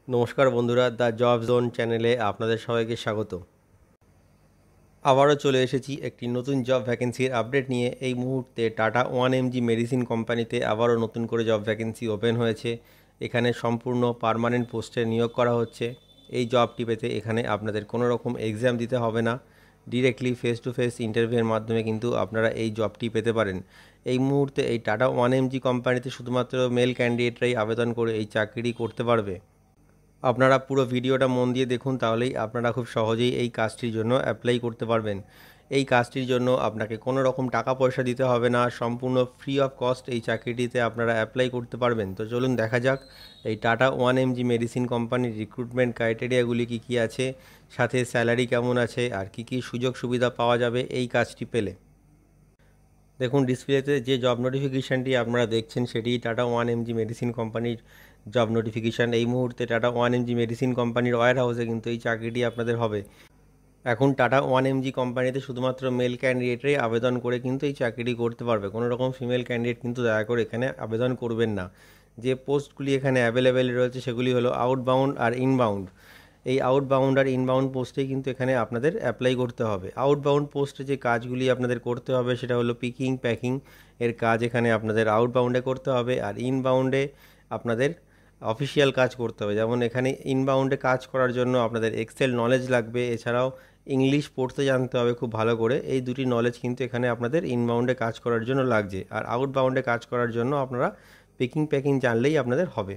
নমস্কার বন্ধুরা, the job zone চ্যানেলে আপনাদের সবাইকে স্বাগত। আবারও চলে এসেছি একটি নতুন জব ভ্যাকেন্সির আপডেট নিয়ে। এই মুহূর্তে টাটা 1mg মেডিসিন কোম্পানিতে আবারও নতুন করে জব ভ্যাকেন্সি ওপেন হয়েছে। এখানে সম্পূর্ণ পার্মানেন্ট পোস্টে নিয়োগ করা হচ্ছে। এই জবটি পেতে এখানে আপনাদের কোনো রকম এক্সাম দিতে হবে না, ডিরেক্টলি ফেস টু ফেস ইন্টারভিউয়ের মাধ্যমে কিন্তু আপনারা এই জবটি পেতে পারেন। এই মুহূর্তে এই টাটা 1mg কোম্পানিতে শুধুমাত্র মেল ক্যান্ডিডেটরাই আবেদন করে এই চাকরি করতে পারবে। আপনারা পুরো ভিডিওটা মন দিয়ে দেখুন, তাহলেই আপনারা খুব সহজেই এই কাজটির জন্য অ্যাপ্লাই করতে পারবেন। এই কাজটির জন্য আপনাকে কোনো রকম টাকা পয়সা দিতে হবে না, সম্পূর্ণ ফ্রি অফ কস্ট এই চাকরিটিতে আপনারা অ্যাপ্লাই করতে পারবেন। তো চলুন দেখা যাক এই টাটা 1mg মেডিসিন কোম্পানির রিক্রুটমেন্ট ক্রাইটেরিয়াগুলি কী আছে, সাথে স্যালারি কেমন আছে, আর কী সুযোগ সুবিধা পাওয়া যাবে এই কাজটি পেলে। দেখুন, ডিসপ্লেতে যে জব নোটিফিকেশানটি আপনারা দেখছেন সেটি টাটা 1mg মেডিসিন কোম্পানির জব নোটিফিকেশান। এই মুহূর্তে টাটা 1mg মেডিসিন কোম্পানির ওয়্যার হাউসে কিন্তু এই চাকরিটি আপনাদের হবে। এখন টাটা 1mg কোম্পানিতে শুধুমাত্র মেল ক্যান্ডিডেটরাই আবেদন করে কিন্তু এই চাকরিটি করতে পারবে। কোনো রকম ফিমেল ক্যান্ডিডেট কিন্তু দয়া করে এখানে আবেদন করবেন না। যে পোস্টগুলি এখানে অ্যাভেলেবেল রয়েছে সেগুলি হলো আউটবাউন্ড আর ইনবাউন্ড। এই আউটবাউন্ড আর ইনবাউন্ড পোস্টেই কিন্তু এখানে আপনাদের অ্যাপ্লাই করতে হবে। আউটবাউন্ড পোস্টে যে কাজগুলি আপনাদের করতে হবে সেটা হলো পিকিং প্যাকিং এর কাজ এখানে আপনাদের আউটবাউন্ডে করতে হবে, আর ইনবাউন্ডে আপনাদের অফিসিয়াল কাজ করতে হবে। যেমন এখানে ইনবাউন্ডে কাজ করার জন্য আপনাদের এক্সেল নলেজ লাগবে, এছাড়াও ইংলিশ পড়তে জানতে হবে খুব ভালো করে। এই দুটি নলেজ কিন্তু এখানে আপনাদের ইনবাউন্ডে কাজ করার জন্য লাগছে, আর আউটবাউন্ডে কাজ করার জন্য আপনারা পিকিং প্যাকিং জানলেই আপনাদের হবে।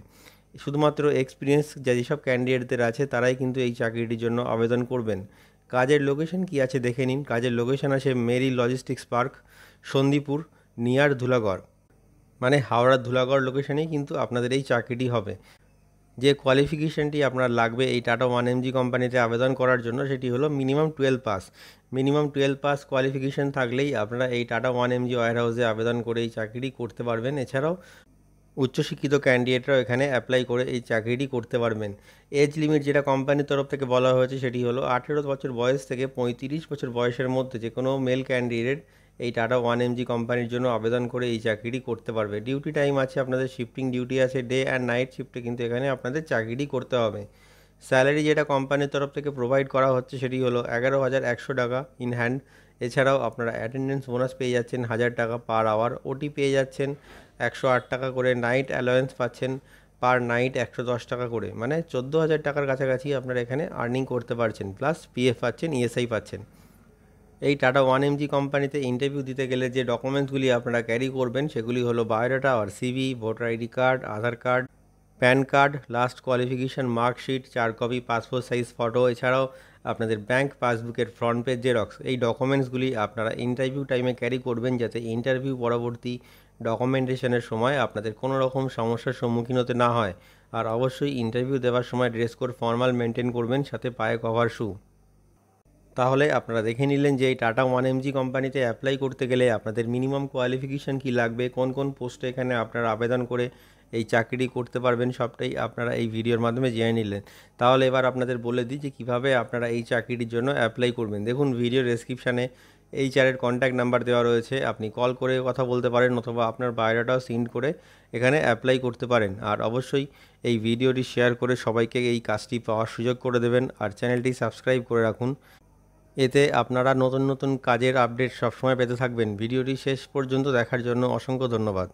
শুধুমাত্র এক্সপিরিয়েন্স যেসব ক্যান্ডিডেটদের আছে তারাই কিন্তু এই চাকরিটির জন্য আবেদন করবেন। কাজের লোকেশন কি আছে দেখে নিন। কাজের লোকেশন আছে মেরি logistics park, Sandipur, near Dhulagarh, মানে হাওড়ার ধুলাগড় লোকেশনেই কিন্তু আপনাদের এই চাকরিটি হবে। যে কোয়ালিফিকেশানটি আপনার লাগবে এই টাটা 1mg কোম্পানিতে আবেদন করার জন্য সেটি হলো minimum 12 pass. Minimum 12 pass qualification থাকলেই আপনারা এই টাটা 1mg ওয়্যার হাউসে আবেদন করে এই চাকরিটি করতে পারবেন। এছাড়াও উচ্চশিক্ষিত ক্যান্ডিডেটরাও এখানে অ্যাপ্লাই করে এই চাকরিটি করতে পারবেন। এজ লিমিট যেটা কোম্পানির তরফ থেকে বলা হয়েছে সেটি হলো 18 বছর বয়স থেকে 35 বছর বয়সের মধ্যে যে কোনো মেল ক্যান্ডিডেট এই টাটা 1mg কোম্পানির জন্য আবেদন করে এই চাকরিটি করতে পারবে। ডিউটি টাইম আছে, আপনাদের শিফটিং ডিউটি আছে, ডে অ্যান্ড নাইট শিফটে কিন্তু এখানে আপনাদের চাকরিটি করতে হবে। স্যালারি যেটা কোম্পানির তরফ থেকে প্রোভাইড করা হচ্ছে সেটি হলো 11,100 টাকা ইন হ্যান্ড। এছাড়াও আপনারা অ্যাটেন্ডেন্স বোনাস পেয়ে যাচ্ছেন 1,000 টাকা পার আওয়ার, ওটি পেয়ে যাচ্ছেন 108 টাকা করে, নাইট অ্যালাওয়েন্স পাচ্ছেন পার নাইট 110 টাকা করে, মানে 14,000 টাকার কাছাকাছি আপনারা এখানে আর্নিং করতে পারছেন, প্লাস পিএফ পাচ্ছেন, ইএসআই পাচ্ছেন। এই টাটা 1mg কোম্পানিতে ইন্টারভিউ দিতে গেলে যে ডকুমেন্টসগুলি আপনারা ক্যারি করবেন সেগুলি হলো বায়োডাটা আর CV, voter ID card, Aadhaar card, PAN card, last qualification marksheet, 4 copy passport size photo, এছাড়াও আপনাদের ব্যাংক পাসবুকের ফ্রন্ট পেজ জেরক্স। এই ডকুমেন্টসগুলি আপনারা ইন্টারভিউ টাইমে ক্যারি করবেন, যাতে ইন্টারভিউ পরবর্তী ডকুমেন্টেশনের সময় আপনাদের কোনো রকম সমস্যার সম্মুখীন হতে না হয়। আর অবশ্যই ইন্টারভিউ দেওয়ার সময় ড্রেস কোড ফর্মাল মেনটেন করবেন, সাথে পায়ে কভার শু। তাহলে আপনারা দেখে নিলেন যে এই টাটা 1mg কোম্পানিতে অ্যাপ্লাই করতে গেলে আপনাদের মিনিমাম কোয়ালিফিকেশান কী লাগবে, কোন কোন পোস্টে এখানে আপনারা আবেদন করে এই চাকরিটি করতে পারবেন, সবটাই আপনারা এই ভিডিওর মাধ্যমে জেনে নিলেন। তাহলে এবার আপনাদের বলে দিই যে কীভাবে আপনারা এই চাকরিটির জন্য অ্যাপ্লাই করবেন। দেখুন, ভিডিও ডেসক্রিপশানে এইচআরের কন্ট্যাক্ট নাম্বার দেওয়া রয়েছে, আপনি কল করে কথা বলতে পারেন, অথবা আপনার বায়োডাটাও সেন্ড করে এখানে অ্যাপ্লাই করতে পারেন। আর অবশ্যই এই ভিডিওটি শেয়ার করে সবাইকে এই কাজটি পাওয়ার সুযোগ করে দেবেন, আর চ্যানেলটি সাবস্ক্রাইব করে রাখুন। এতে আপনারা নতুন নতুন কাজের আপডেট সবসময় পেতে থাকবেন। ভিডিওটি শেষ পর্যন্ত দেখার জন্য অসংখ্য ধন্যবাদ।